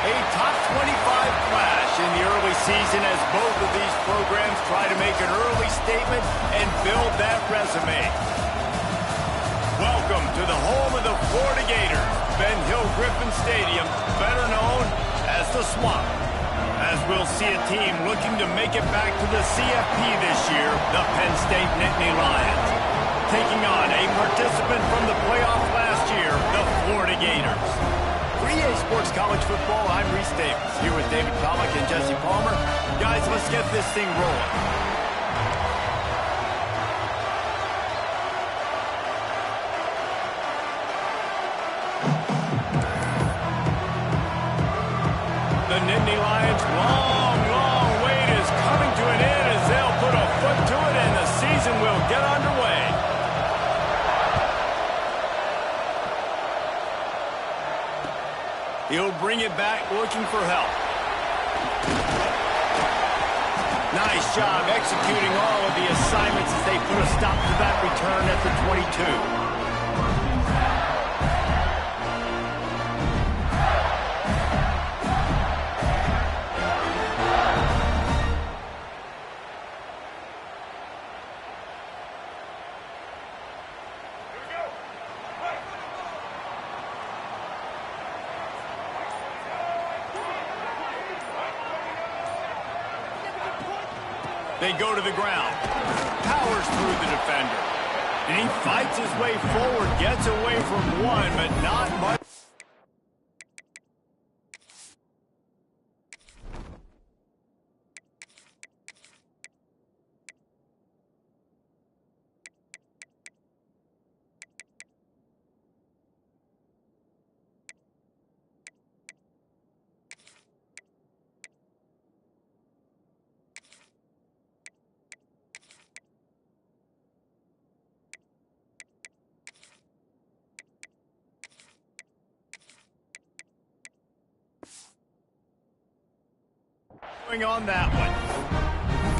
A top 25 clash in the early season as both of these programs try to make an early statement and build that resume. Welcome to the home of the Florida Gators, Ben Hill Griffin Stadium, better known as the Swamp. As we'll see a team looking to make it back to the CFP this year, the Penn State Nittany Lions. Taking on a participant from the playoff last year, the Florida Gators. For EA Sports College Football, I'm Reese Davis, here with David Pollack and Jesse Palmer. Guys, let's get this thing rolling. The Nittany Lions' long wait is coming to an end as they'll put a foot to it and the season will get underway. He'll bring it back looking for help. Nice job executing all of the assignments as they put a stop to that return at the 22. They go to the ground, powers through the defender, and he fights his way forward, gets away from one, but not much. On that one.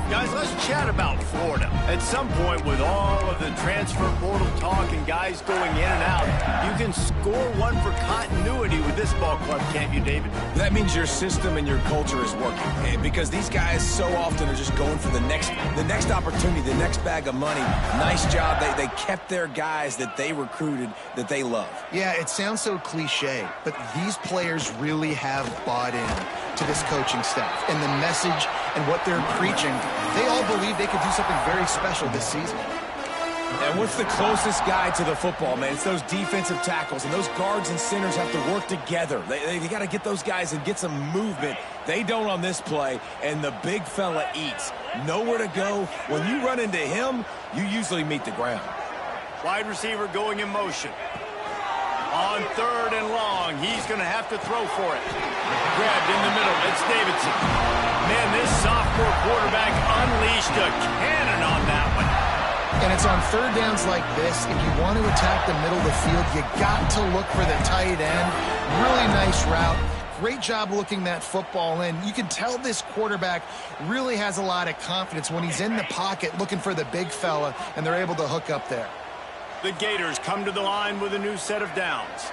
Guys, let's chat about Florida. At some point, with all of the transfer portal talk and guys going in and out, you can score one for continuity with this ball club, can't you, David? That means your system and your culture is working. Because these guys so often are just going for the next opportunity, the next bag of money. Nice job. They kept their guys that they recruited, that they love. Yeah, it sounds so cliche, but these players really have bought in to this coaching staff and the message and what they're preaching. They all believe they could do something very special this season. And what's the closest guy to the football, man? It's those defensive tackles, and those guards and centers have to work together. They got to get those guys and get some movement. They don't on this play, and the big fella eats. Nowhere to go. When you run into him, you usually meet the ground. Wide receiver going in motion. On 3rd and long, he's going to have to throw for it. Grabbed in the middle, it's Davidson. Man, this sophomore quarterback unleashed a cannon on that one. And it's on 3rd downs like this, if you want to attack the middle of the field, you got to look for the tight end. Really nice route. Great job looking that football in. You can tell this quarterback really has a lot of confidence when he's in the pocket looking for the big fella, and they're able to hook up there. The Gators come to the line with a new set of downs.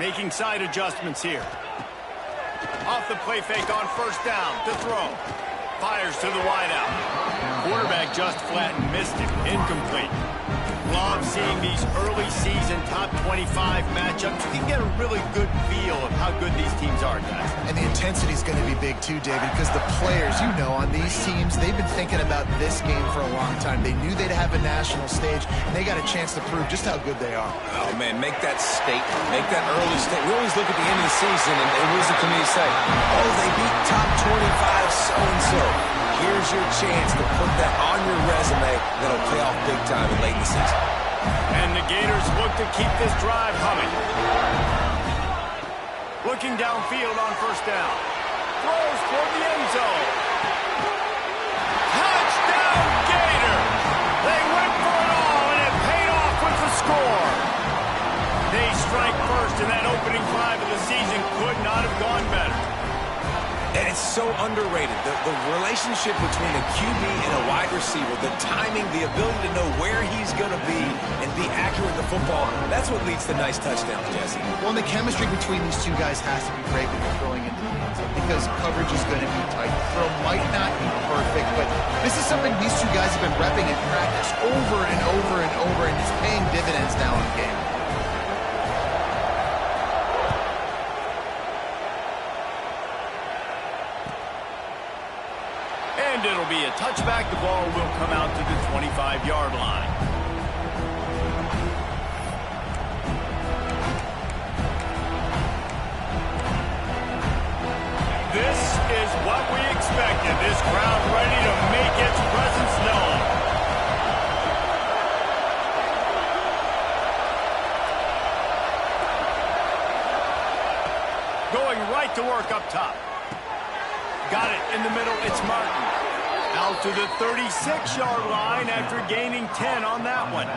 Making side adjustments here. Off the play fake on 1st down to throw. Fires to the wideout. Quarterback just flat and missed it. Incomplete. Love seeing these early season top 25 matchups. You can get a really good feel of how good these teams are, guys. And the intensity is going to be big too, David, because the players, you know, on these teams, they've been thinking about this game for a long time. They knew they'd have a national stage, and they got a chance to prove just how good they are. Oh, man, make that statement. Make that early statement. We always look at the end of the season, and what does the committee say? Oh, they beat top 25 so-and-so. Here's your chance to put that on your resume that'll pay off big time and late in the season. And the Gators look to keep this drive humming. Looking downfield on 1st down. Throws toward the end zone. Touchdown, Gators! They went for it all, and it paid off with the score. They strike first, and that opening drive of the season could not have gone better. And it's so underrated. The relationship between a QB and a wide receiver, the timing, the ability to know where he's going to be and be accurate accurate with the football, that's what leads to nice touchdowns, Jesse. Well, the chemistry between these two guys has to be great when you're throwing into the end zone because coverage is going to be tight. The throw might not be perfect, but this is something these two guys have been repping in practice over and over and over, and it's paying dividends now in the game. And it'll be a touchback. The ball will come out to the 25-yard line. This is what we expected. This crowd ready to make its presence known. Going right to work up top. Got it in the middle. It's Martin. Out to the 36-yard line after gaining 10 on that one.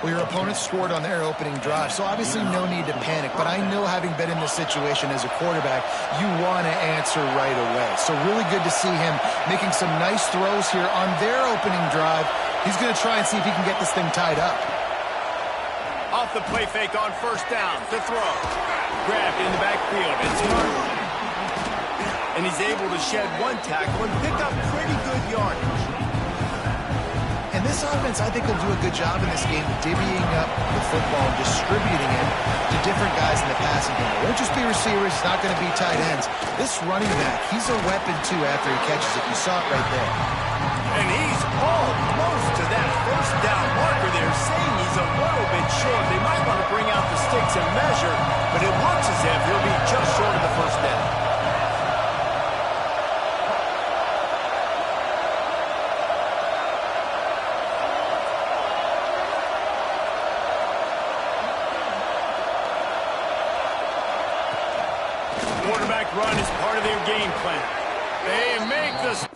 Well, your opponent scored on their opening drive, so obviously no need to panic. But I know, having been in this situation as a quarterback, you want to answer right away. So really good to see him making some nice throws here on their opening drive. He's going to try and see if he can get this thing tied up. Off the play fake on first down to throw. Grabbed in the backfield. It's Martin. And he's able to shed one tackle and pick up pretty good yardage. And this offense, I think, will do a good job in this game divvying up the football and distributing it to different guys in the passing game. It won't just be receivers. It's not going to be tight ends. This running back, he's a weapon, too, after he catches it. You saw it right there. And he's almost to that first down marker there, saying he's a little bit short. They might want to bring out the sticks and measure, but it looks as if he'll be just short of the first down. Quarterback run is part of their game plan. They make this.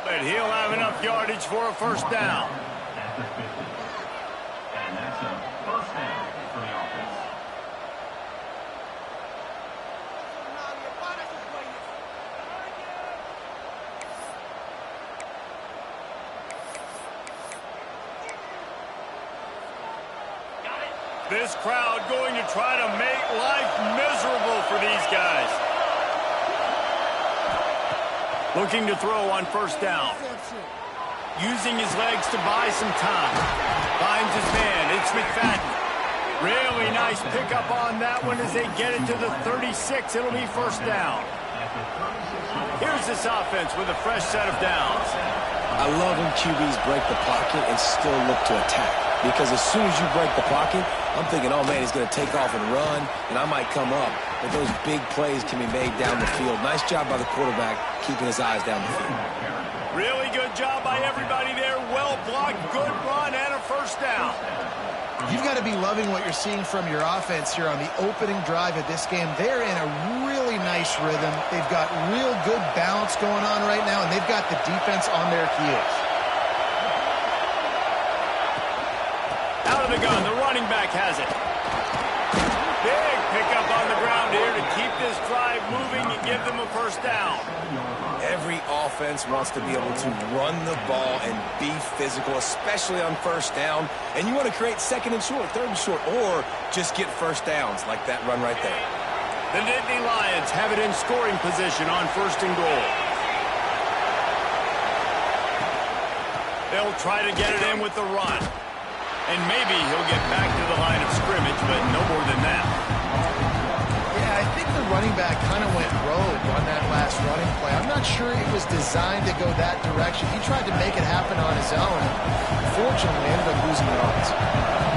But he'll have enough yardage for a first down. And that's a first down for the offense. This crowd going to try to make life miserable for these guys. Looking to throw on first down. Using his legs to buy some time. Finds his man. It's McFadden. Really nice pickup on that one as they get it to the 36. It'll be first down. Here's this offense with a fresh set of downs. I love when QBs break the pocket and still look to attack. Because as soon as you break the pocket, I'm thinking, oh, man, he's going to take off and run, and I might come up. But those big plays can be made down the field. Nice job by the quarterback keeping his eyes down the field. Really good job by everybody there. Well blocked, good run, and a first down. You've got to be loving what you're seeing from your offense here on the opening drive of this game. They're in a really nice rhythm. They've got real good balance going on right now, and they've got the defense on their heels. Out of the gun, the running back has it. Big pickup on the ground here to keep this drive moving and give them a first down. Every offense wants to be able to run the ball and be physical, especially on first down. And you want to create second and short, third and short, or just get first downs like that run right there. The Nittany Lions have it in scoring position on first and goal. They'll try to get it in with the run. And maybe he'll get back to the line of scrimmage, but no more than that. Yeah, I think the running back kind of went rogue on that last running play. I'm not sure it was designed to go that direction. He tried to make it happen on his own. Fortunately, ended up losing yards.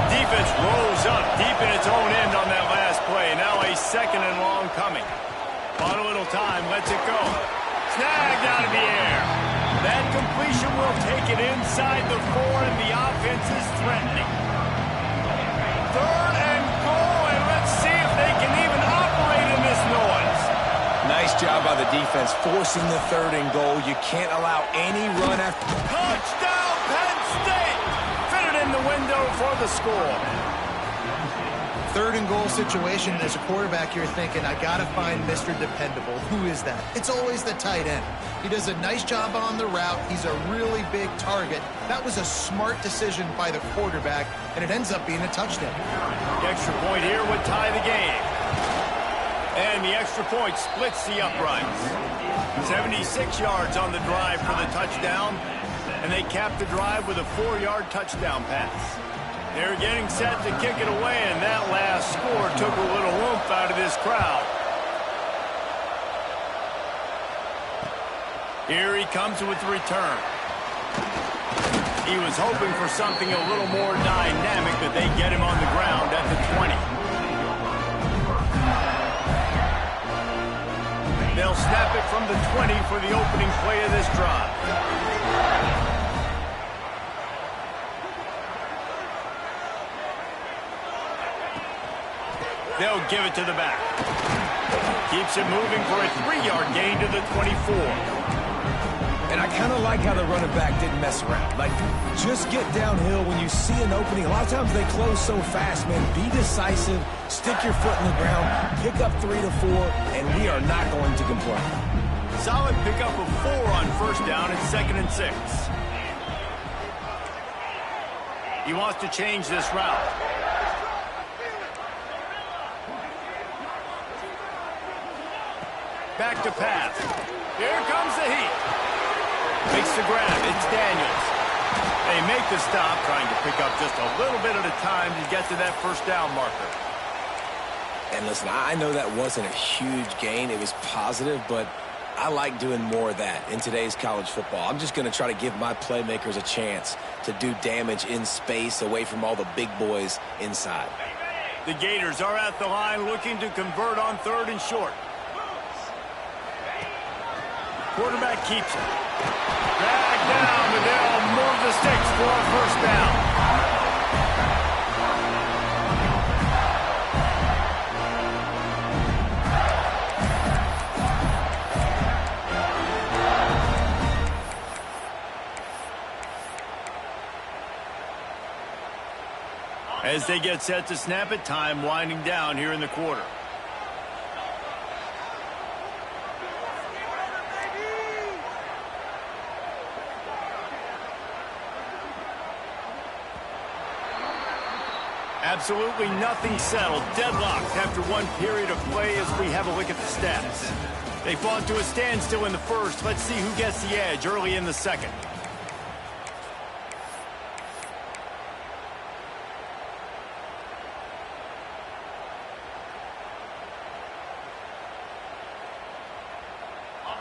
Defense rolls up deep in its own end on that last play. Now a 2nd and long coming. Bought a little time, lets it go. Snagged out of the air. That completion will take it inside the 4, and the offense is threatening. 3rd and goal, and let's see if they can even operate in this noise. Nice job by the defense forcing the 3rd and goal. You can't allow any run after. Touchdown, Penn State! Fit it in the window for the score. 3rd and goal situation. As a quarterback, you're thinking, I got to find Mr. Dependable. Who is that? It's always the tight end. He does a nice job on the route. He's a really big target. That was a smart decision by the quarterback, and it ends up being a touchdown. The extra point here would tie the game. And the extra point splits the uprights. 76 yards on the drive for the touchdown, and they cap the drive with a 4-yard touchdown pass. They're getting set to kick it away, and that last score took a little oomph out of this crowd. Here he comes with the return. He was hoping for something a little more dynamic, but they get him on the ground at the 20. They'll snap it from the 20 for the opening play of this drive. They'll give it to the back. Keeps it moving for a 3-yard gain to the 24. And I kind of like how the running back didn't mess around. Like, just get downhill when you see an opening. A lot of times they close so fast, man. Be decisive, stick your foot in the ground, pick up 3 to 4, and we are not going to complain. Solid pickup of 4 on 1st down and 2nd and 6. He wants to change this route. Back to pass. Here comes the heat. Makes the grab. It's Daniels. They make the stop, trying to pick up just a little bit at a time to get to that 1st down marker. And listen, I know that wasn't a huge gain. It was positive, but I like doing more of that in today's college football. I'm just going to try to give my playmakers a chance to do damage in space away from all the big boys inside. The Gators are at the line looking to convert on 3rd and short. Quarterback keeps it. Dragged down, but they'll move the sticks for a 1st down. As they get set to snap it, time winding down here in the quarter. Absolutely nothing settled. Deadlocked after one period of play as we have a look at the stats. They fought to a standstill in the 1st. Let's see who gets the edge early in the 2nd.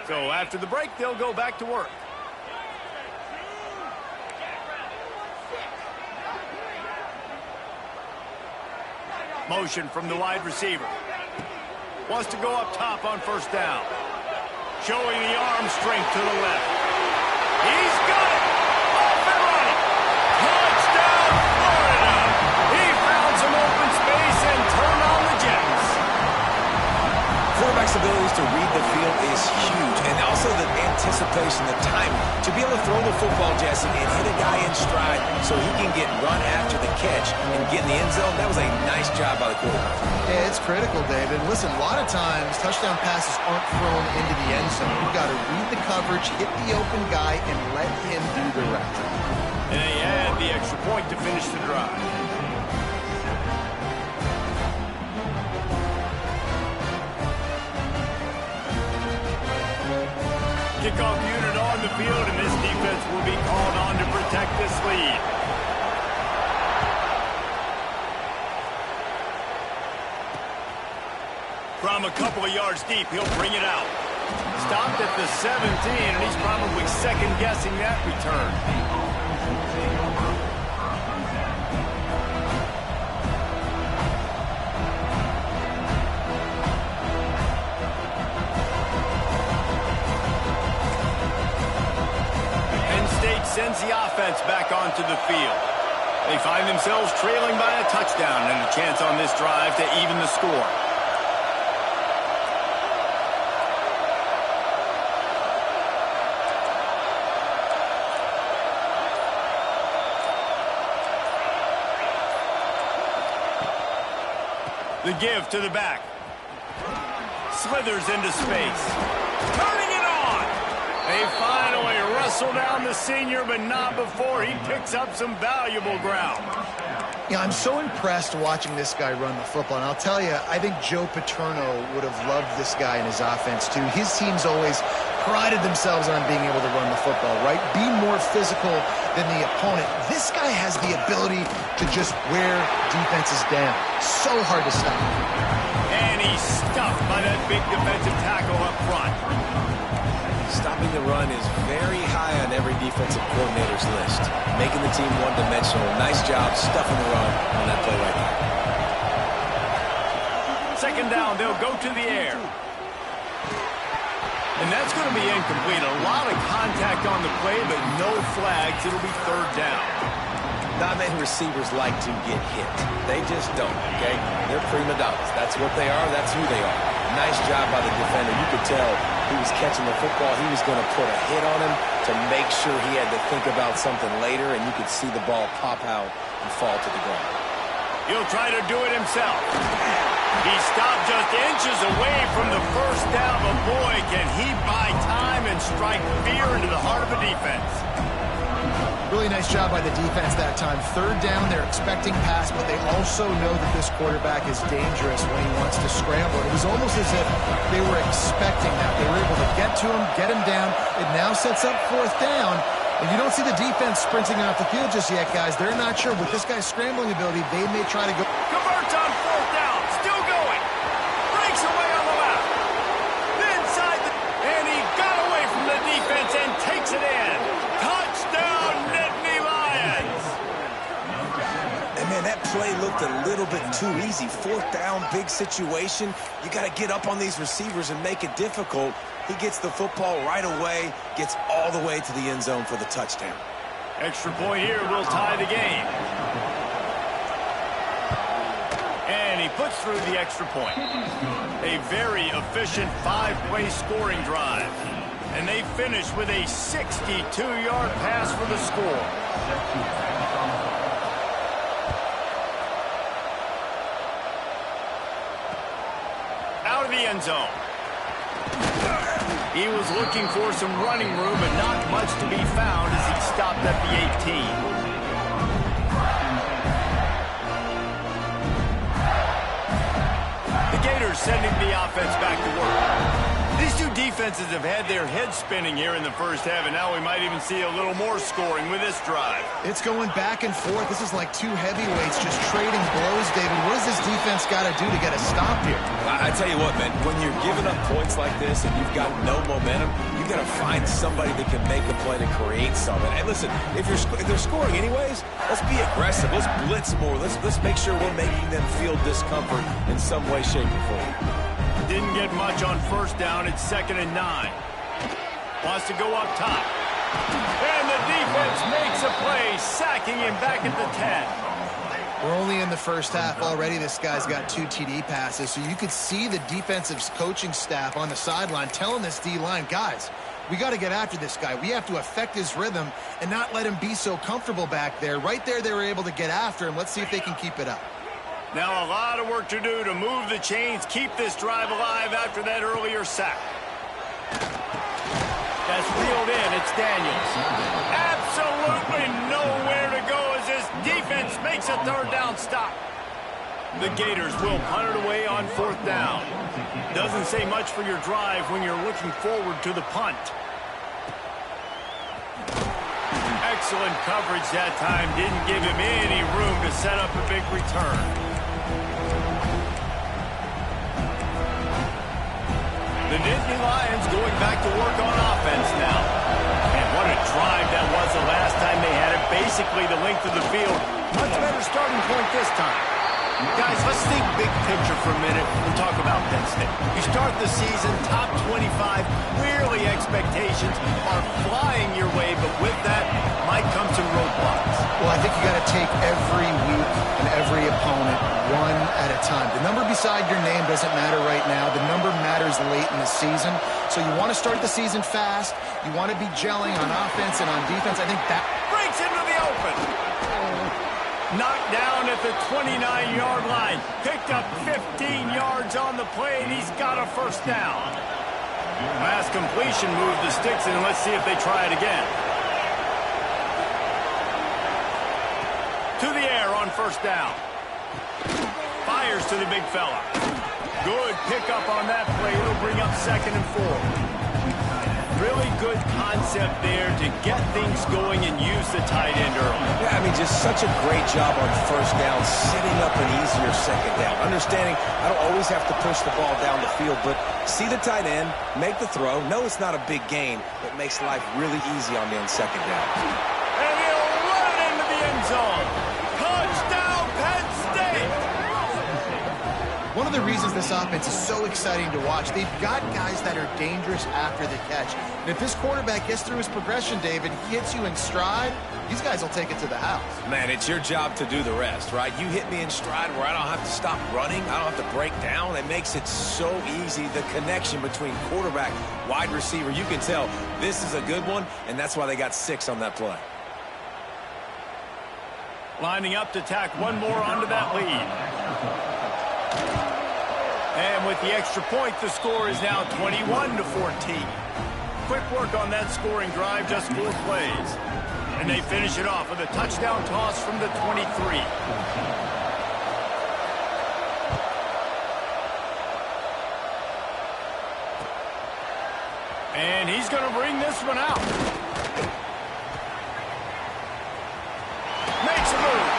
So after the break, they'll go back to work. Motion from the wide receiver. Wants to go up top on 1st down. Showing the arm strength to the left. He's got it! Off and running! Touchdown, Florida! He found some open space and turned on the Jets. Quarterback's abilities to read the field is huge, and also the anticipation, the timing. To be able to throw the football, Jesse, and hit a guy in stride so he can get run after the catch and get in the end zone, that was a nice job by the quarterback. Yeah, it's critical, David. Listen, a lot of times touchdown passes aren't thrown into the end zone. You've got to read the coverage, hit the open guy, and let him do the rest. And they add the extra point to finish the drive. Kickoff unit on the field, and this defense will be called on to protect this lead. From a couple of yards deep, he'll bring it out. Stopped at the 17, and he's probably second-guessing that return. Penn State sends the offense back onto the field. They find themselves trailing by a touchdown and a chance on this drive to even the score. The give to the back. Slithers into space. Turning it on. They finally wrestle down the senior, but not before he picks up some valuable ground. Yeah, I'm so impressed watching this guy run the football. And I'll tell you, I think Joe Paterno would have loved this guy in his offense, too. His teams always prided themselves on being able to run the football, right? Be more physical than the opponent. This guy has the ability to just wear defenses down. So hard to stop. And he's stuffed by that big defensive tackle up front. Stopping the run is very high on every defensive coordinator's list. Making the team one-dimensional. Nice job stuffing the run on that play right there. Second down, they'll go to the air. And that's going to be incomplete. A lot of contact on the play, but no flags. It'll be third down. Not many receivers like to get hit. They just don't, okay? They're prima donnas. That's what they are. That's who they are. Nice job by the defender. You could tell he was catching the football. He was going to put a hit on him to make sure he had to think about something later, and you could see the ball pop out and fall to the ground. He'll try to do it himself. He stopped just inches away from the first down, but boy, can he buy time and strike fear into the heart of the defense. Really nice job by the defense that time. Third down, they're expecting pass, but they also know that this quarterback is dangerous when he wants to scramble. It was almost as if they were expecting that. They were able to get to him, get him down. It now sets up fourth down. And you don't see the defense sprinting off the field just yet, guys. They're not sure. With this guy's scrambling ability, they may try to go. Converts on fourth down. Still going. Breaks away on the left. Inside the... And he got away from the defense and takes it in. Touchdown, Nittany Lions. And man, that play looked a little bit too easy. Fourth down, big situation. You got to get up on these receivers and make it difficult. He gets the football right away, gets all the way to the end zone for the touchdown. Extra point here will tie the game. And he puts through the extra point. A very efficient five-play scoring drive. And they finish with a 62-yard pass for the score. Out of the end zone. He was looking for some running room, but not much to be found as he stopped at the 18. The Gators sending the offense back to work. These two defenses have had their heads spinning here in the first half, and now we might even see a little more scoring with this drive. It's going back and forth. This is like two heavyweights just trading blows, David. What does this defense got to do to get a stop here? I tell you what, man, when you're giving up points like this and you've got no momentum, you got to find somebody that can make a play to create something. And listen, if they're scoring anyways, let's be aggressive. Let's blitz more. Let's make sure we're making them feel discomfort in some way, shape, or form. Didn't get much on first down. It's 2nd and 9. Wants to go up top. And the defense makes a play, sacking him back at the 10. We're only in the first half already. This guy's got 2 TD passes. So you could see the defensive coaching staff on the sideline telling this D-line, guys, we got to get after this guy. We have to affect his rhythm and not let him be so comfortable back there. Right there, they were able to get after him. Let's see if they can keep it up. Now a lot of work to do to move the chains, keep this drive alive after that earlier sack. That's reeled in. It's Daniels. Absolutely nowhere to go as this defense makes a third down stop. The Gators will punt it away on fourth down. Doesn't say much for your drive when you're looking forward to the punt. Excellent coverage that time. Didn't give him any room to set up a big return. The Nittany Lions going back to work on offense now. And what a drive that was the last time they had it. Basically the length of the field. Much better starting point this time. Guys, let's think big picture for a minute and talk about Penn State. You start the season top 25. Clearly expectations are flying your way, but with that might come some roadblocks. Well, I think you got to take every week and every opponent one at a time. The number beside your name doesn't matter right now. The number matters late in the season. So you want to start the season fast. You want to be gelling on offense and on defense. I think that Breaks into the open. Knocked down at the 29-yard line. Picked up 15 yards on the play, and he's got a first down. Mass completion moved the sticks, and let's see if they try it again. To the air on first down. Fires to the big fella. Good pickup on that play. It'll bring up 2nd and 4. Really good concept there to get things going and use the tight end early. Yeah, I mean, just such a great job on first down, setting up an easier second down. Understanding I don't always have to push the ball down the field, but see the tight end, make the throw. No, it's not a big gain, but makes life really easy on me on second down. And he'll run it into the end zone. Touchdown, Penn State! one of the reasons this offense is so exciting to watch, they've got guys that are dangerous after the catch. And if this quarterback gets through his progression, David, he hits you in stride, these guys will take it to the house. Man, it's your job to do the rest, right? You hit me in stride where I don't have to stop running. I don't have to break down. It makes it so easy, the connection between quarterback, wide receiver. You can tell this is a good one, and that's why they got 6 on that play. Lining up to tack one more onto that lead. And with the extra point, the score is now 21-14. Quick work on that scoring drive, just 4 plays. And they finish it off with a touchdown toss from the 23. And he's going to bring this one out. Makes a move.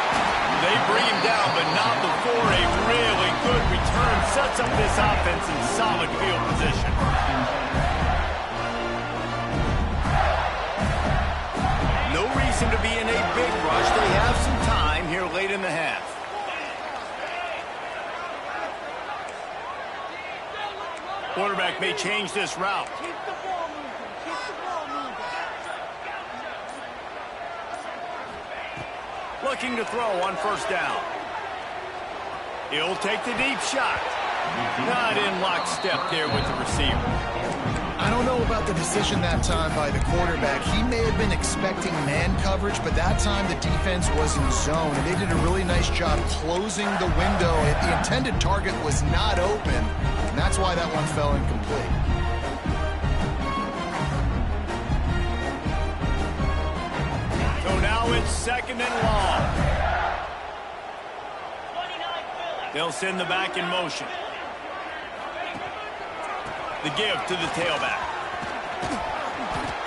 They bring him down, but not before a really good return sets up this offense in solid field position. No reason to be in a big rush. They have some time here late in the half. Quarterback may change this route. Looking to throw on first down. He'll take the deep shot. Not in lockstep there with the receiver. I don't know about the decision that time by the quarterback. He may have been expecting man coverage, but that time the defense was in zone, and they did a really nice job closing the window. The intended target was not open, and that's why that one fell incomplete. So now it's 2nd and long. They'll send the back in motion. The give to the tailback.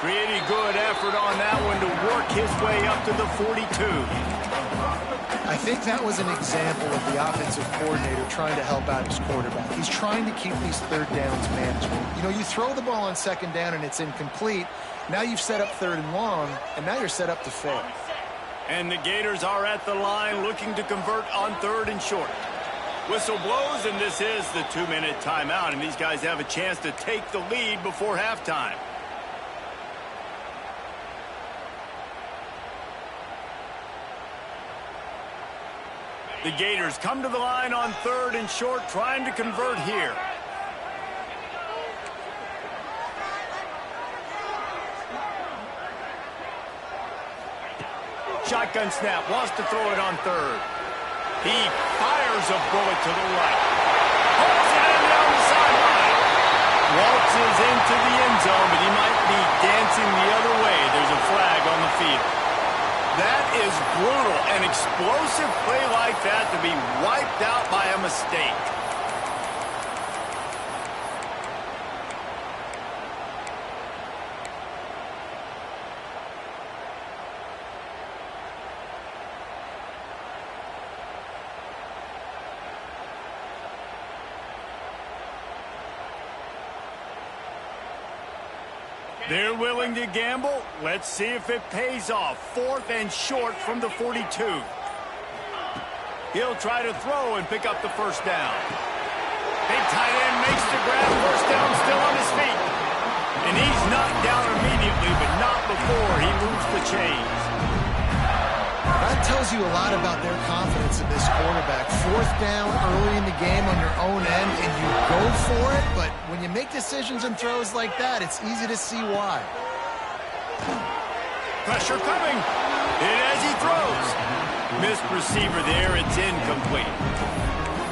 Pretty good effort on that one to work his way up to the 42. I think that was an example of the offensive coordinator trying to help out his quarterback. He's trying to keep these third downs manageable. You know, you throw the ball on 2nd down and it's incomplete. Now you've set up 3rd and long, and now you're set up to fail. And the Gators are at the line looking to convert on 3rd and short. Whistle blows, and this is the 2-minute timeout, and these guys have a chance to take the lead before halftime. The Gators come to the line on 3rd and short, trying to convert here. Shotgun snap, wants to throw it on 3rd. He fires a bullet to the right. Holds it in down the sideline. Waltzes into the end zone, but he might be dancing the other way. There's a flag on the field. That is brutal. An explosive play like that to be wiped out by a mistake. They're willing to gamble. Let's see if it pays off. 4th and short from the 42. He'll try to throw and pick up the first down. Big tight end makes the grab. First down, still on his feet. And he's knocked down immediately, but not before he moves the chains. That tells you a lot about their confidence in this quarterback. 4th down early in the game on your own end, and you go for it, but when you make decisions and throws like that, it's easy to see why. Pressure coming. And as he throws. Missed receiver there. It's incomplete.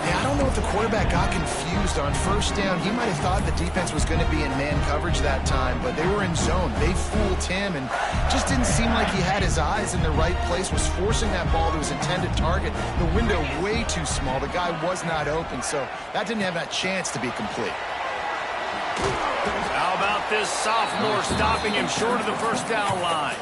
Yeah, I don't know if the quarterback got confused on first down. He might have thought the defense was going to be in man coverage that time, but they were in zone. They fooled him and just didn't seem like he had his eyes in the right place, was forcing that ball to his intended target. The window way too small. The guy was not open, so that didn't have that chance to be complete. How about this sophomore stopping him short of the first down line?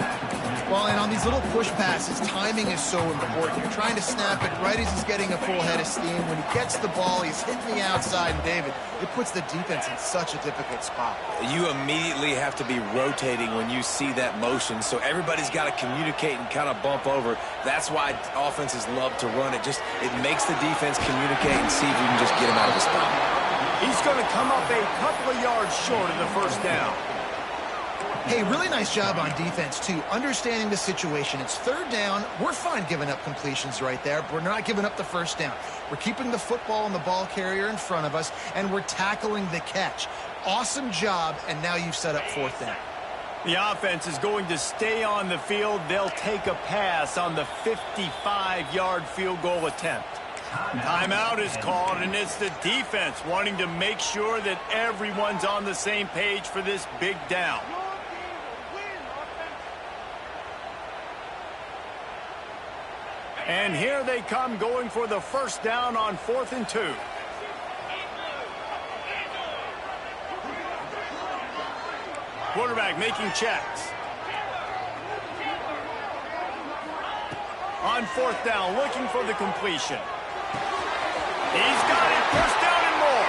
Well, and on these little push passes, timing is so important. You're trying to snap it right as he's getting a full head of steam. When he gets the ball, he's hitting the outside, and David, it puts the defense in such a difficult spot. You immediately have to be rotating when you see that motion, so everybody's got to communicate and kind of bump over. That's why offenses love to run it. It makes the defense communicate and see if you can just get him out of the spot. He's going to come up a couple of yards short of the first down. Hey, really nice job on defense, too, understanding the situation. It's 3rd down. We're fine giving up completions right there, but we're not giving up the first down. We're keeping the football and the ball carrier in front of us, and we're tackling the catch. Awesome job, and now you've set up 4th down. The offense is going to stay on the field. They'll take a pass on the 55-yard field goal attempt. Timeout is called, and it's the defense wanting to make sure that everyone's on the same page for this big down. And here they come going for the first down on 4th and 2. Quarterback making checks. On 4th down, looking for the completion. He's got it, first down and more.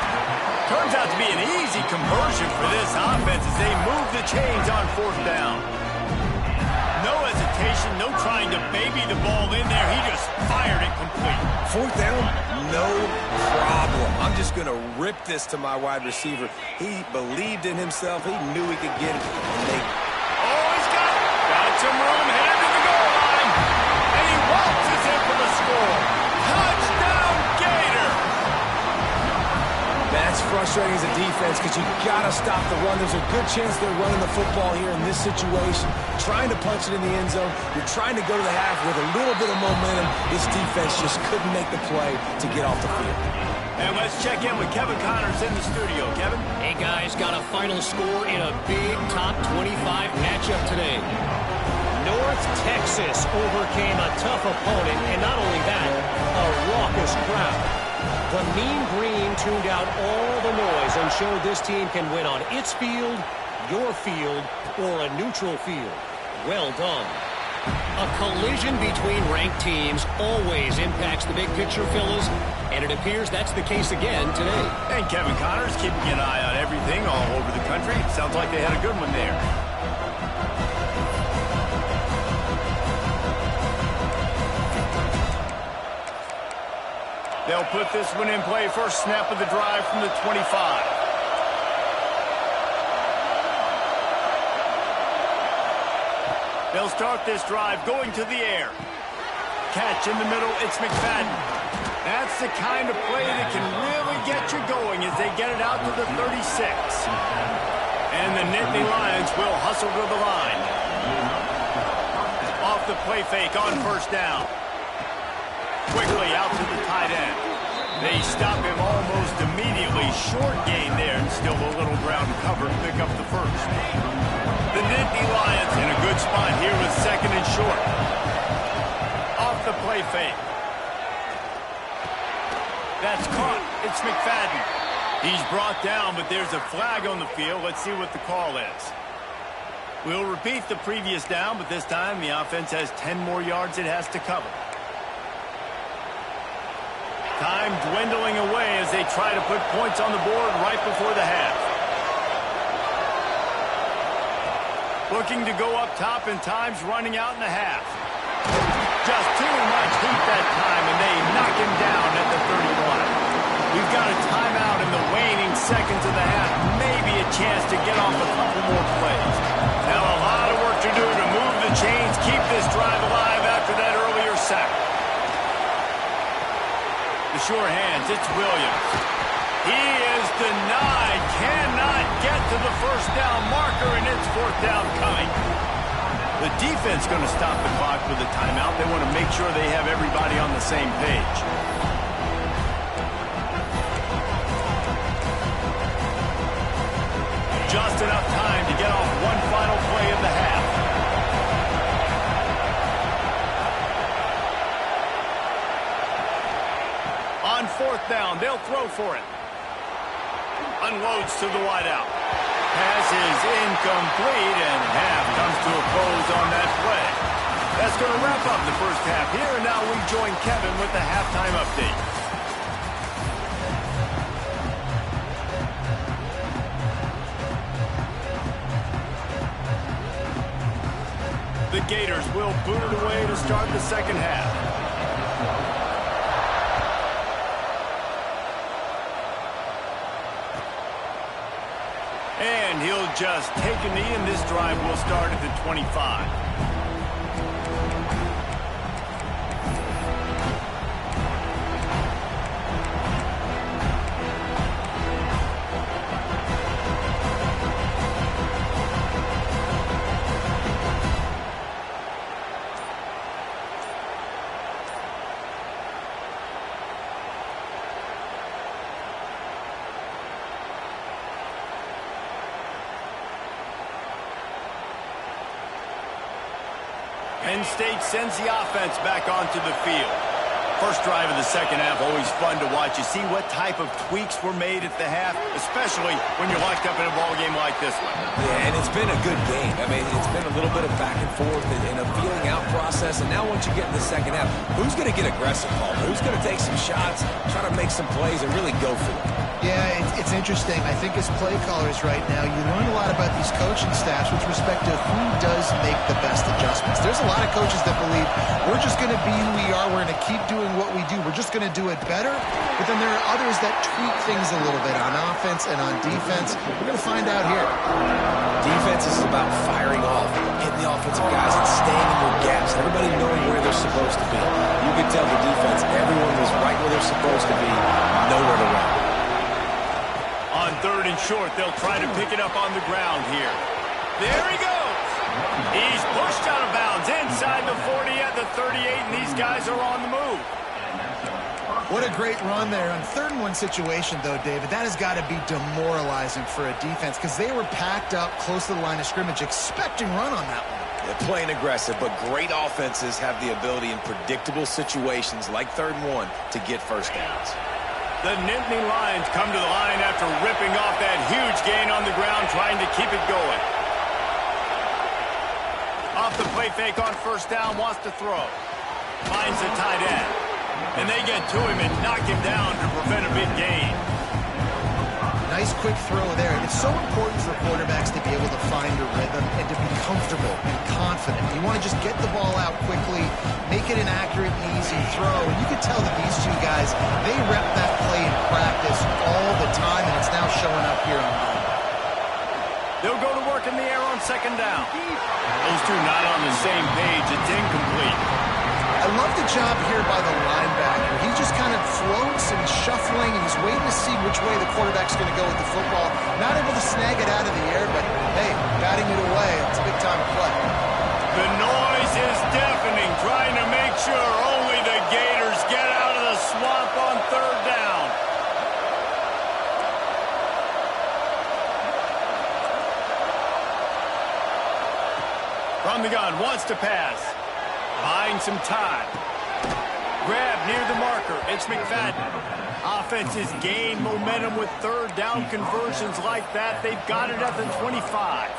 Turns out to be an easy conversion for this offense as they move the chains on 4th down. No hesitation, no trying to baby the ball in there. He just fired it complete. 4th down, no problem. I'm just going to rip this to my wide receiver. He believed in himself. He knew he could get it. Oh, he's got it. Got some room, headed to the goal line. And he waltzes in for the score. Touchdown, Gator. That's frustrating as a defense because you got to stop the run. There's a good chance they're running the football here in this situation. Trying to punch it in the end zone. You're trying to go to the half with a little bit of momentum. This defense just couldn't make the play to get off the field. And let's check in with Kevin Connors in the studio. Kevin? Hey, guys, got a final score in a big top 25 matchup today. North Texas overcame a tough opponent, and not only that, a raucous crowd. The Mean Green tuned out all the noise and showed this team can win on its field, your field, or a neutral field. Well done. A collision between ranked teams always impacts the big picture, fellas, and it appears that's the case again today. And Kevin Connors keeping an eye on everything all over the country. Sounds like they had a good one there. They'll put this one in play. First snap of the drive from the 25. They'll start this drive going to the air. Catch in the middle. It's McFadden. That's the kind of play that can really get you going as they get it out to the 36. And the Nittany Lions will hustle to the line. Off the play fake on first down. Quickly out to the tight end. They stop him almost immediately. Short gain there and still a little ground cover to pick up the first. The Nittany Lions in a good spot here with 2nd and short. Off the play fake. That's caught. It's McFadden. He's brought down, but there's a flag on the field. Let's see what the call is. We'll repeat the previous down, but this time the offense has 10 more yards it has to cover. Time dwindling away as they try to put points on the board right before the half. Looking to go up top in times, running out in the half. Just too much heat that time, and they knock him down at the 31. We've got a timeout in the waning seconds of the half. Maybe a chance to get off a couple more plays. Now a lot of work to do to move the chains, keep this drive alive after that earlier sack. The sure hands, it's Williams. He is denied, cannot get to the first down marker, and it's fourth down coming. The defense going to stop the clock with a timeout. They want to make sure they have everybody on the same page. Just enough time to get off one final play of the half. On fourth down, they'll throw for it. Unloads to the wideout. Pass is incomplete, and half comes to a close on that play. That's going to wrap up the first half here, and now we join Kevin with the halftime update. The Gators will boot it away to start the second half. And he'll just take a knee, and this drive will start at the 25. Penn State sends the offense back onto the field. First drive of the second half, always fun to watch. You see what type of tweaks were made at the half, especially when you're locked up in a ball game like this one. Yeah, and it's been a good game. I mean, it's been a little bit of back and forth and a feeling out process. And now once you get in the second half, who's going to get aggressive, Paul? Who's going to take some shots, try to make some plays, and really go for it? Yeah, it's interesting. I think as play callers right now, you learn a lot about these coaching staffs with respect to who does make the best adjustments. There's a lot of coaches that believe we're just going to be who we are. We're going to keep doing what we do. We're just going to do it better. But then there are others that tweak things a little bit on offense and on defense. We're going to find out here. Defense is about firing off, hitting the offensive guys and staying in their gaps. Everybody knowing where they're supposed to be. You can tell the defense, everyone was right where they're supposed to be, nowhere to run. On third and short, they'll try to pick it up on the ground here. There he goes. He's pushed out of bounds inside the 40 at the 38, and these guys are on the move. What a great run there. On third and one situation, though, David, that has got to be demoralizing for a defense because they were packed up close to the line of scrimmage, expecting run on that one. They're playing aggressive, but great offenses have the ability in predictable situations like third and one to get first downs. The Nittany Lions come to the line after ripping off that huge gain on the ground, trying to keep it going. Off the play fake on first down, wants to throw. Finds the tight end. And they get to him and knock him down to prevent a big gain. Nice quick throw there. It's so important for quarterbacks to be able to find a rhythm and to be comfortable and confident. You want to just get the ball out quickly, make it an accurate and easy throw. And you can tell that these two guys, they rep that play in practice all the time, and it's now showing up here on the field. They'll go to work in the air on second down. Those two not on the same page. It's incomplete. I love the job here by the linebacker. He just kind of floats and shuffling, and he's waiting to see which way the quarterback's going to go with the football. Not able to snag it out of the air, but, hey, batting it away. It's a big-time play. The noise is deafening, trying to make sure only the Gators get out of the swamp on third down. From the gun, wants to pass. Buying some time. Grab near the marker. It's McFadden. Offenses gain momentum with third down conversions like that. They've got it at the 25.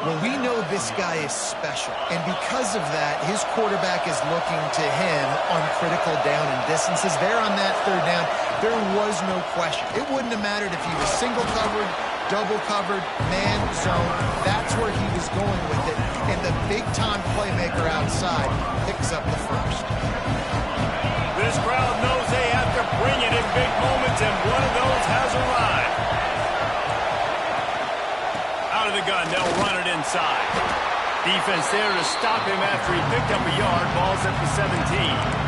Well, we know this guy is special, and because of that, his quarterback is looking to him on critical down and distances. There on that third down, there was no question. It wouldn't have mattered if he was single covered double covered, man zone. That's where he was going with it. And the big-time playmaker outside picks up the first. This crowd knows they have to bring it in big moments, and one of those has arrived. Out of the gun, they'll run it inside. Defense there to stop him after he picked up a yard. Ball's at the 17.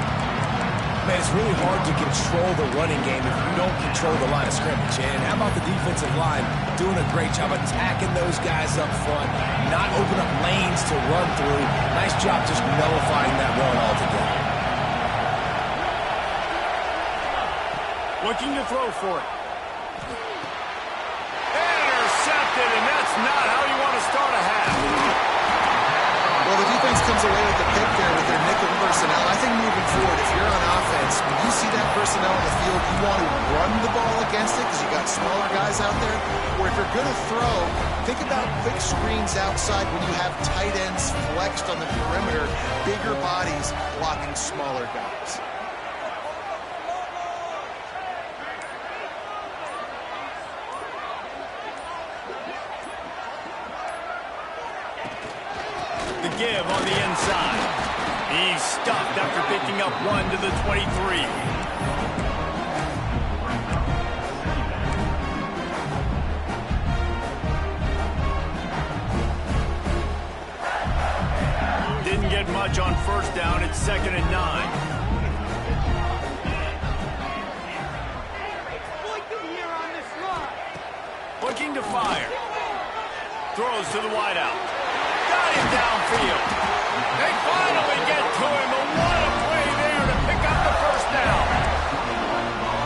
Man, it's really hard to control the running game if you don't control the line of scrimmage. And how about the defensive line doing a great job attacking those guys up front, not open up lanes to run through. Nice job just nullifying that run altogether. Looking to throw for it. Intercepted, and that's not how you want to start a half. Well, the defense comes away with the pick there with their nickel personnel. I think moving forward, if you're on offense, when you see that personnel on the field, you want to run the ball against it because you got smaller guys out there. Or if you're going to throw, think about quick screens outside when you have tight ends flexed on the perimeter, bigger bodies blocking smaller guys. Give on the inside. He's stopped after picking up one to the 23. Didn't get much on first down. It's 2nd and 9. Looking to fire. Throws to the wideout. Got him downfield. They finally get to him, and what a play there to pick up the first down.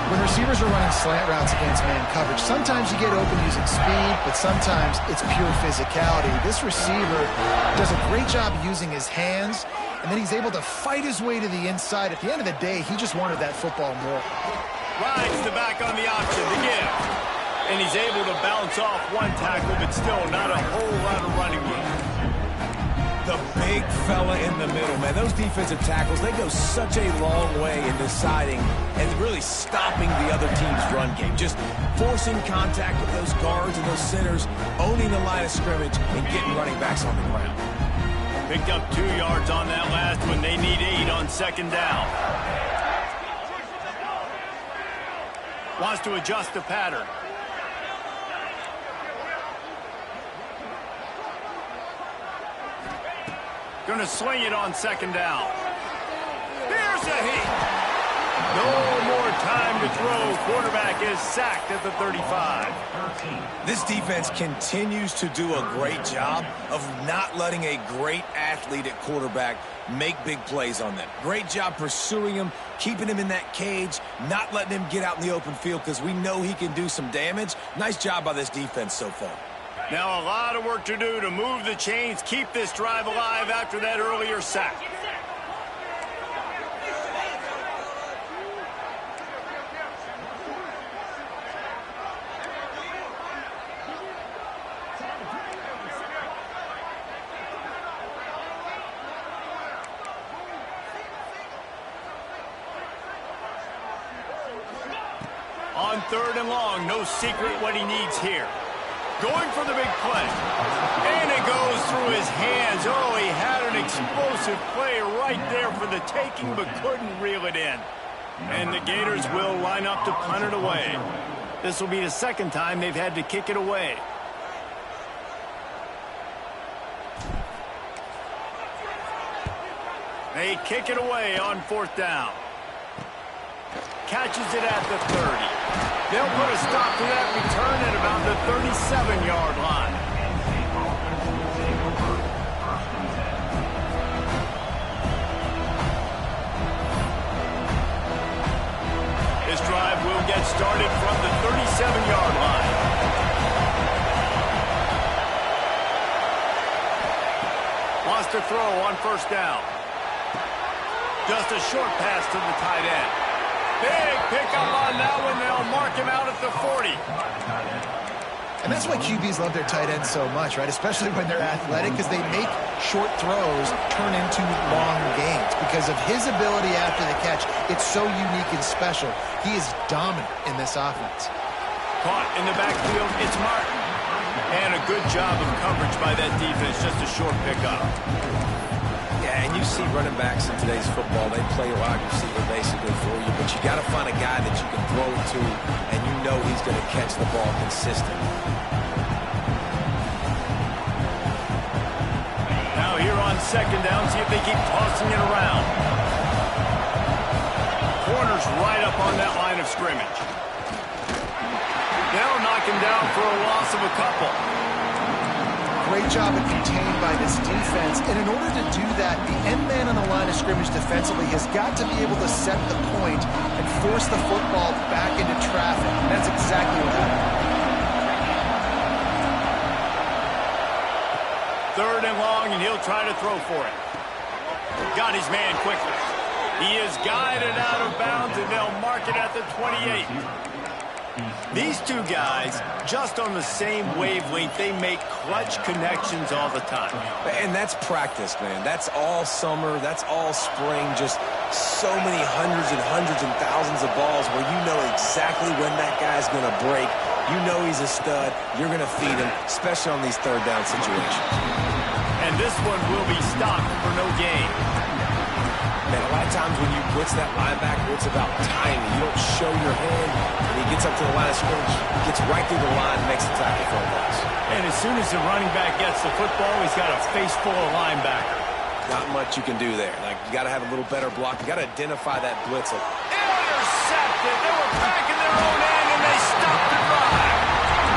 When receivers are running slant routes against man coverage, sometimes you get open using speed, but sometimes it's pure physicality. This receiver does a great job using his hands, and then he's able to fight his way to the inside. At the end of the day, he just wanted that football more. Rides the back on the option to give. And he's able to bounce off one tackle, but still not a whole lot of running room. The big fella in the middle, man. Those defensive tackles, they go such a long way in deciding and really stopping the other team's run game. Just forcing contact with those guards and those centers, owning the line of scrimmage, and getting running backs on the ground. Picked up 2 yards on that last one. They need 8 on 2nd down. Wants to adjust the pattern. Going to swing it on 2nd down. Here's a hit. No more time to throw. Quarterback is sacked at the 35. This defense continues to do a great job of not letting a great athlete at quarterback make big plays on them. Great job pursuing him, keeping him in that cage, not letting him get out in the open field because we know he can do some damage. Nice job by this defense so far. Now a lot of work to do to move the chains, keep this drive alive after that earlier sack. On 3rd and long, no secret what he needs here. Going for the big play. And it goes through his hands. Oh, he had an explosive play right there for the taking, but couldn't reel it in. And the Gators will line up to punt it away. This will be the 2nd time they've had to kick it away. They kick it away on 4th down. Catches it at the 30. They'll put a stop to that return at about the 37-yard line. This drive will get started from the 37-yard line. Wants to throw on 1st down. Just a short pass to the tight end. Big pickup on that one. They'll mark him out at the 40. And that's why QBs love their tight ends so much, right? Especially when they're athletic, because they make short throws turn into long gains. Because of his ability after the catch, it's so unique and special. He is dominant in this offense. Caught in the backfield, it's Martin. And a good job of coverage by that defense, just a short pickup. Yeah, and you see running backs in today's football, they play wide receiver basically for you, but you got to find a guy that you can throw it to, and you know he's going to catch the ball consistently. Now here on second down, see if they keep tossing it around. Corner's right up on that line of scrimmage. They'll knock him down for a loss of a couple. Great job of contained by this defense, and in order to do that, the end man on the line of scrimmage defensively has got to be able to set the point and force the football back into traffic. And that's exactly what happened. Third and long, and he'll try to throw for it. Got his man quickly. He is guided out of bounds, and they'll mark it at the 28. These two guys, just on the same wavelength, they make clutch connections all the time. And that's practice, man. That's all summer. That's all spring. Just so many hundreds and thousands of balls where you know exactly when that guy's going to break. You know he's a stud. You're going to feed him, especially on these third down situations. And this one will be stopped for no gain. Man, a lot of times when you blitz that linebacker, it's about timing. You don't show your hand, and he gets up to the line of scrimmage, gets right through the line, makes the tackle for a loss. And as soon as the running back gets the football, he's got a face full of linebacker. Not much you can do there. Like, you got to have a little better block. You got to identify that blitzer. Intercepted. They were back in their own end, and they stopped the drive.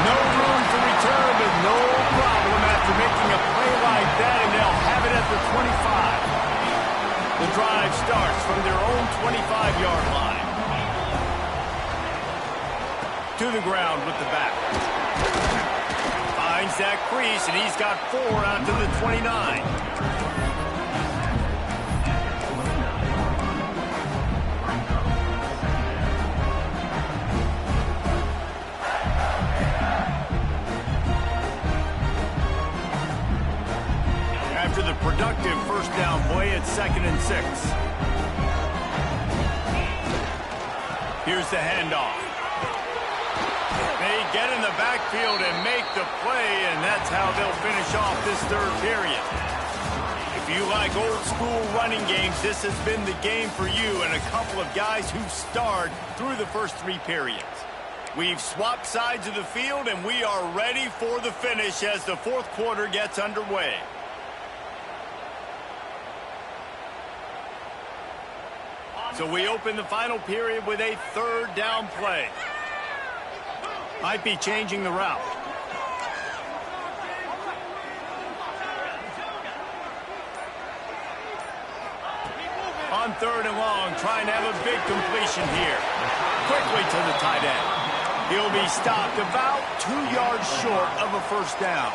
No room to return, but no problem after making a play like that, and they'll have it at the 25. The drive starts from their own 25-yard line. To the ground with the back. Finds that crease, and he's got 4 out to the 29. After the productive first down play at 2nd and 6. Here's the handoff. They get in the backfield and make the play, and that's how they'll finish off this third period. If you like old school running games, this has been the game for you and a couple of guys who starred through the first 3 periods. We've swapped sides of the field, and we are ready for the finish as the fourth quarter gets underway. So we open the final period with a third down play. Might be changing the route. On 3rd and long, trying to have a big completion here. Quickly to the tight end. He'll be stopped about 2 yards short of a first down.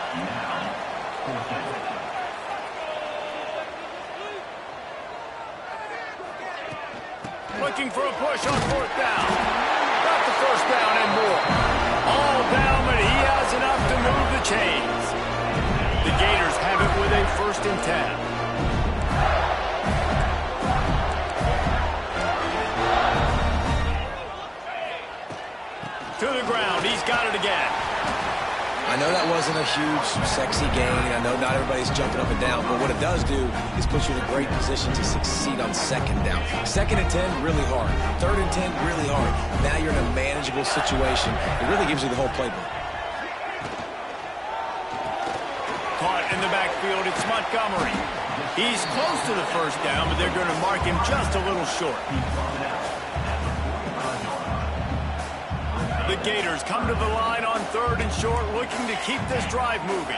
Looking for a push on 4th down. Got the first down and more. All down, but he has enough to move the chains. The Gators have it with a 1st and 10. To the ground. He's got it again. I know that wasn't a huge, sexy gain. I know not everybody's jumping up and down, but what it does do is put you in a great position to succeed on 2nd down. 2nd and 10, really hard. 3rd and 10, really hard. Now you're in a manageable situation. It really gives you the whole playbook. Caught in the backfield, it's Montgomery. He's close to the first down, but they're going to mark him just a little short. The Gators come to the line on 3rd and short, looking to keep this drive moving.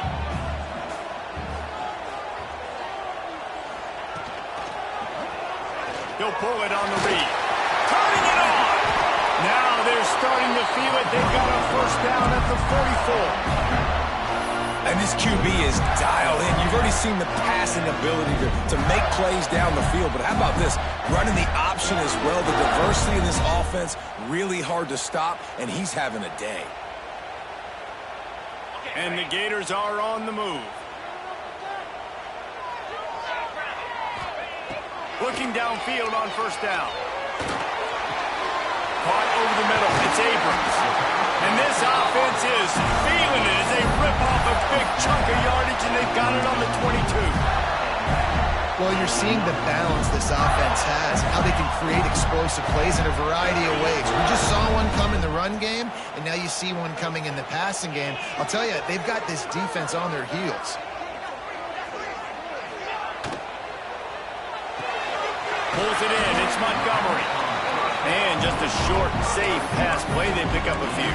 He'll pull it on the read. Turning it on! Now they're starting to feel it. They've got a first down at the 44. And this QB is dialed in. You've already seen the passing ability to make plays down the field. But how about this? Running the option as well. The diversity in this offense, really hard to stop, and he's having a day. And the Gators are on the move. Looking downfield on first down. Caught over the middle. It's Abrams. And this offense is feeling it as they rip off a big chunk of yardage, and they've got it on the 22. Well, you're seeing the balance this offense has, how they can create explosive plays in a variety of ways. We just saw one come in the run game, and now you see one coming in the passing game. I'll tell you, they've got this defense on their heels. Pulls it in. It's Montgomery. And just a short, safe pass play. They pick up a few.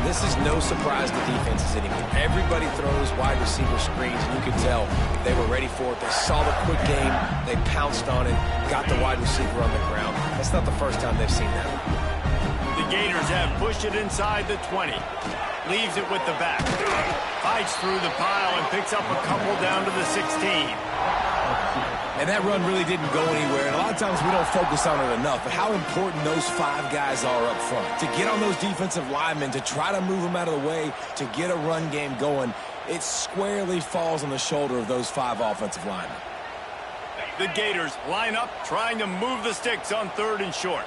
This is no surprise to defenses anymore. Everybody throws wide receiver screens, and you can tell they were ready for it. They saw the quick game. They pounced on it, got the wide receiver on the ground. That's not the first time they've seen that. The Gators have pushed it inside the 20. Leaves it with the back. Fights through the pile and picks up a couple down to the 16. And that run really didn't go anywhere. And a lot of times we don't focus on it enough. But how important those 5 guys are up front. To get on those defensive linemen, to try to move them out of the way, to get a run game going, it squarely falls on the shoulder of those 5 offensive linemen. The Gators line up, trying to move the sticks on 3rd and short.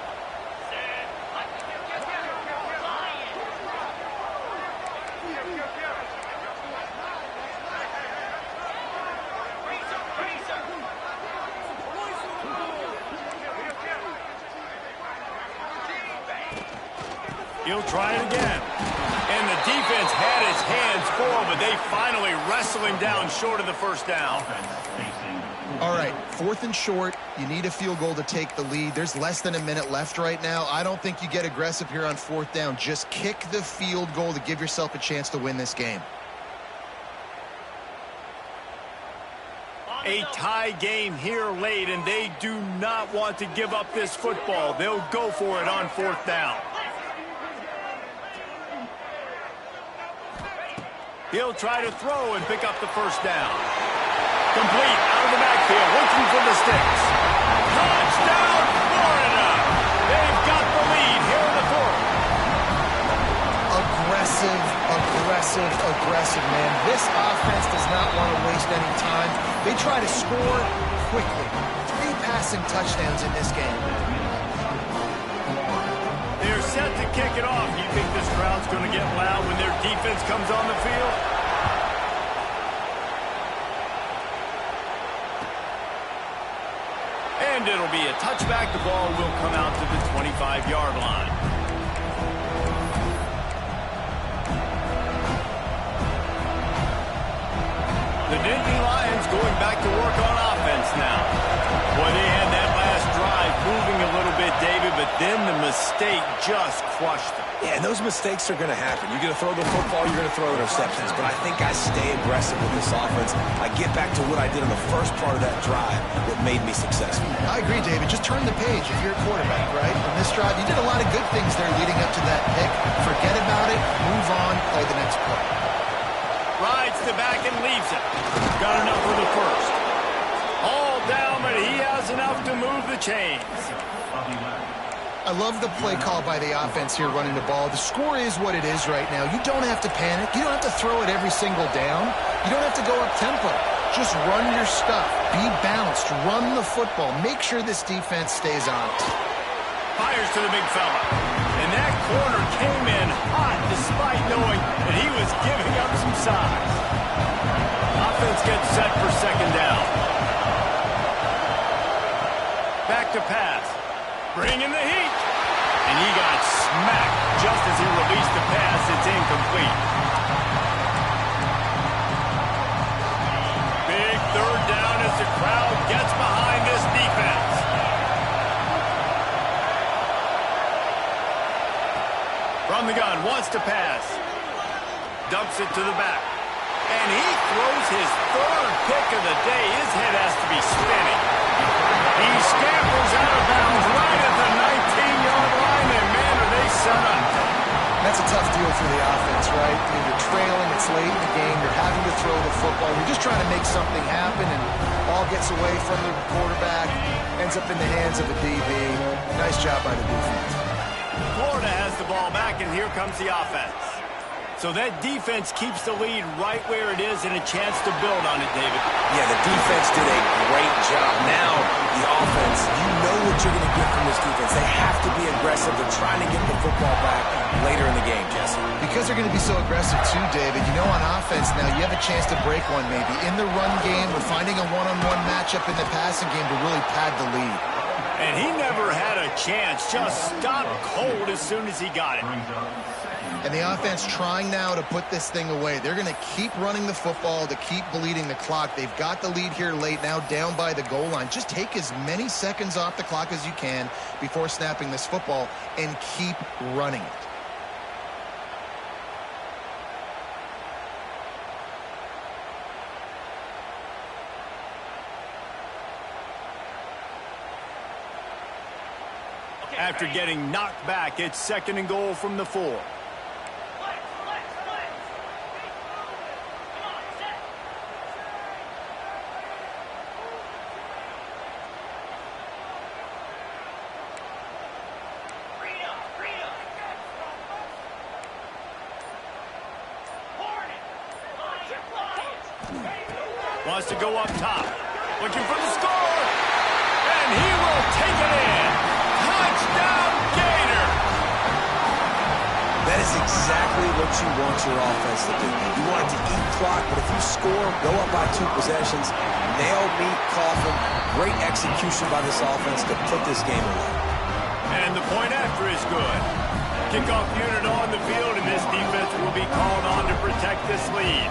He'll try it again. And the defense had his hands full, but they finally wrestle him down short of the first down. All right, 4th and short. You need a field goal to take the lead. There's less than a minute left right now. I don't think you get aggressive here on 4th down. Just kick the field goal to give yourself a chance to win this game. A tie game here late, and they do not want to give up this football. They'll go for it on 4th down. He'll try to throw and pick up the first down. Complete out of the backfield, looking for the sticks. Touchdown, Florida! They've got the lead here in the 4th. Aggressive, man. This offense does not want to waste any time. They try to score quickly. 3 passing touchdowns in this game. They're set to kick it off. You think this crowd's going to get loud when their defense comes on the field? And it'll be a touchback. The ball will come out to the 25-yard line. The Nittany Lions going back to work on offense now. Boy, they had that last drive moving a little bit, David, but then the mistake just crushed them. Yeah, and those mistakes are going to happen. You're going to throw the football, you're going to throw interceptions. But I think I stay aggressive with this offense. I get back to what I did in the first part of that drive that made me successful. I agree, David. Just turn the page if you're a quarterback, right? On this drive, you did a lot of good things there leading up to that pick. Forget about it, move on, play the next play. Rides the back and leaves it. Got enough for the first. All down, but he has enough to move the chains. I love the play call by the offense here running the ball. The score is what it is right now. You don't have to panic. You don't have to throw it every single down. You don't have to go up tempo. Just run your stuff. Be balanced. Run the football. Make sure this defense stays honest. Fires to the big fella. And that corner came in hot despite knowing that he was giving up some size. Offense gets set for 2nd down. Back to pass. Bringing the heat. And he got smacked just as he released the pass. It's incomplete. Big 3rd down as the crowd gets behind this defense. From the gun, wants to pass. Dumps it to the back. And he throws his 3rd pick of the day. His head has to be spinning. He scampers out of bounds right at the 19-yard line, and man, are they set up. That's a tough deal for the offense, right? I mean, you're trailing, it's late in the game, you're having to throw the football, you're just trying to make something happen, and ball gets away from the quarterback, ends up in the hands of a DB. Nice job by the defense. Florida has the ball back, and here comes the offense. So that defense keeps the lead right where it is and a chance to build on it, David. Yeah, the defense did a great job. Now, the offense, you know what you're going to get from this defense. They have to be aggressive. They're trying to get the football back later in the game, Jesse. Because they're going to be so aggressive too, David. You know, on offense now, you have a chance to break one maybe. In the run game, or finding a one-on-one matchup in the passing game to really pad the lead. And he never had a chance. Just stopped cold as soon as he got it. And the offense trying now to put this thing away. They're going to keep running the football to keep bleeding the clock. They've got the lead here late, now down by the goal line. Just take as many seconds off the clock as you can before snapping this football and keep running it. After getting knocked back, it's 2nd and goal from the 4. Wants to go up top. Looking for the score. And he will take it in. Touchdown, Gator! That is exactly what you want your offense to do. You want it to eat clock, but if you score, go up by 2 possessions, nail, meet, coffin. Great execution by this offense to put this game away. And the point after is good. Kickoff unit on the field, and this defense will be called on to protect this lead.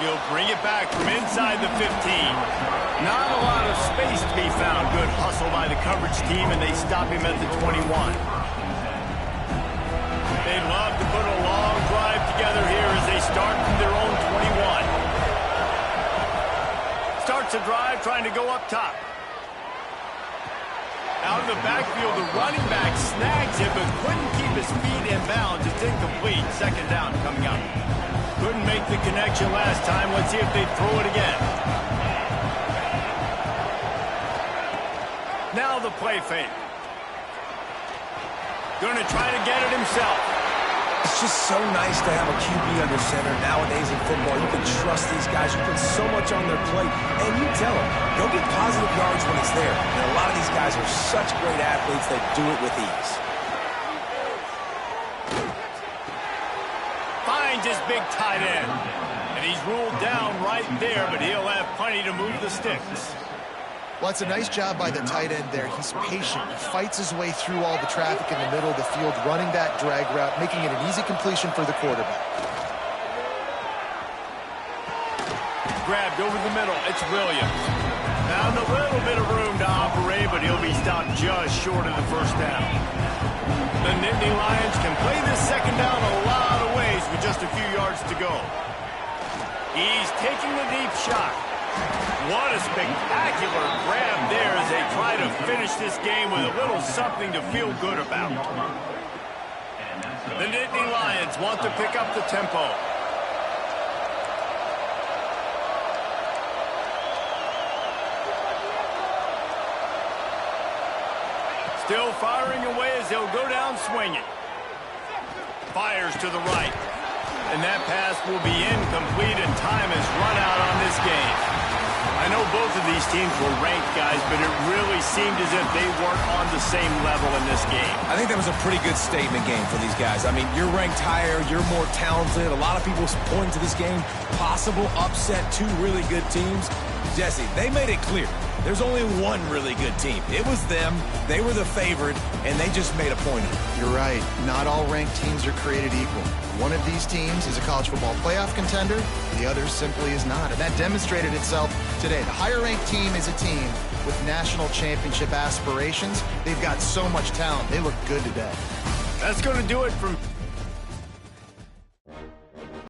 He'll bring it back from inside the 15. Not a lot of space to be found. Good hustle by the coverage team, and they stop him at the 21. They'd love to put a long drive together here as they start from their own 21. Starts a drive trying to go up top. Out of the backfield, the running back snags him, but couldn't keep his feet in bounds. It's incomplete. 2nd down coming up. Couldn't make the connection last time. Let's see if they throw it again. Now the play fake. Going to try to get it himself. It's just so nice to have a QB under center nowadays in football. You can trust these guys. You put so much on their plate, and you tell them, go get positive yards when it's there. And a lot of these guys are such great athletes, they do it with ease. Finds his big tight end. And he's ruled down right there, but he'll have plenty to move the sticks. Well, it's a nice job by the tight end there. He's patient. He fights his way through all the traffic in the middle of the field, running that drag route, making it an easy completion for the quarterback. Grabbed over the middle. It's Williams. Found a little bit of room to operate, but he'll be stopped just short of the 1st down. The Nittany Lions can play this 2nd down a lot of ways with just a few yards to go. He's taking the deep shot. What a spectacular grab there as they try to finish this game with a little something to feel good about. The Nittany Lions want to pick up the tempo. Still firing away as they'll go down swinging. Fires to the right. And that pass will be incomplete, and time has run out on this game. I know both of these teams were ranked, guys, but it really seemed as if they weren't on the same level in this game. I think that was a pretty good statement game for these guys. I mean, you're ranked higher, you're more talented. A lot of people point to this game, possible upset, 2 really good teams. Jesse, they made it clear. There's only one really good team. It was them. They were the favorite, and they just made a point of it. You're right. Not all ranked teams are created equal. One of these teams is a college football playoff contender. The other simply is not. And that demonstrated itself today. The higher-ranked team is a team with national championship aspirations. They've got so much talent. They look good today. That's going to do it from